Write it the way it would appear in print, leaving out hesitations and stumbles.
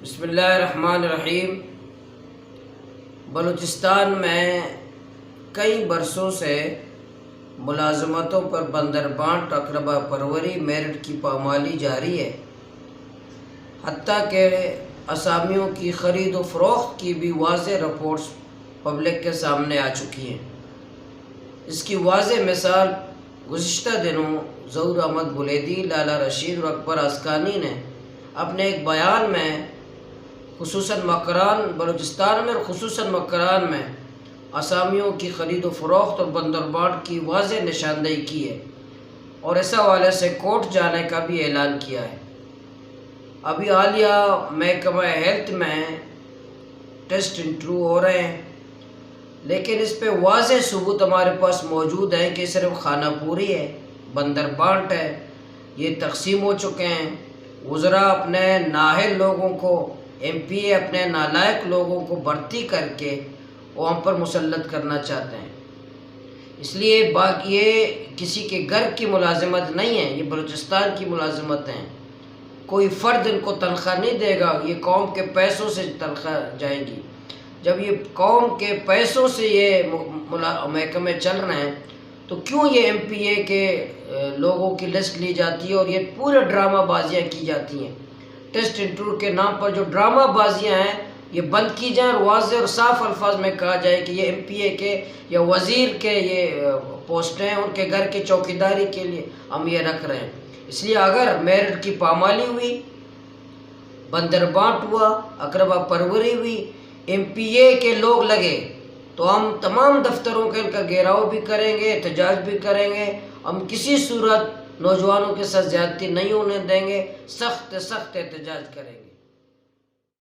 بسم اللہ الرحمن الرحیم۔ بلوچستان میں کئی برسوں سے ملازمتوں پر بندربانٹ اقربا پروری میرٹ کی پامالی جاری ہے، حتیٰ کہ اسامیوں کی خرید و فروخت کی بھی واضح رپورٹس پبلک کے سامنے آ چکی ہیں۔ اس کی واضح مثال گزشتہ دنوں ظہور احمد بلیدی، لالا رشید اور اکبر اسکانی نے اپنے ایک بیان میں خصوصاً بلوچستان میں اور خصوصاً مکران میں اسامیوں کی خرید و فروخت اور بندربانٹ کی واضح نشاندہی کی ہے اور اس حوالے سے کورٹ جانے کا بھی اعلان کیا ہے۔ ابھی حالیہ محکمہ ہیلتھ میں ٹیسٹ انٹرو ہو رہے ہیں، لیکن اس پہ واضح ثبوت ہمارے پاس موجود ہیں کہ صرف خانہ پوری ہے، بندربانٹ ہے، یہ تقسیم ہو چکے ہیں۔ وزراء اپنے نااہل لوگوں کو، ایم پی اے اپنے نالائق لوگوں کو بھرتی کر کے وہ ہم پر مسلط کرنا چاہتے ہیں۔ اس لیے یہ کسی کے گھر کی ملازمت نہیں ہے، یہ بلوچستان کی ملازمت ہیں۔ کوئی فرد ان کو تنخواہ نہیں دے گا، یہ قوم کے پیسوں سے تنخواہ جائے گی۔ جب یہ قوم کے پیسوں سے یہ محکمے چل رہے ہیں تو کیوں یہ ایم پی اے کے لوگوں کی لسٹ لی جاتی ہے اور یہ پورے ڈرامہ بازیاں کی جاتی ہیں؟ ٹیسٹ انٹرو کے نام پر جو ڈرامہ بازیاں ہیں یہ بند کی جائیں اور واضح اور صاف الفاظ میں کہا جائے کہ یہ ایم پی اے کے یا وزیر کے یہ پوسٹیں ہیں، ان کے گھر کی چوکیداری کے لیے ہم یہ رکھ رہے ہیں۔ اس لیے اگر میرٹ کی پامالی ہوئی، بندربانٹ ہوا، اقربا پروری ہوئی، ایم پی اے کے لوگ لگے تو ہم تمام دفتروں کے کا گھیراؤ بھی کریں گے، احتجاج بھی کریں گے۔ ہم کسی صورت نوجوانوں کے ساتھ زیادتی نہیں ہونے دیں گے، سخت احتجاج کریں گے۔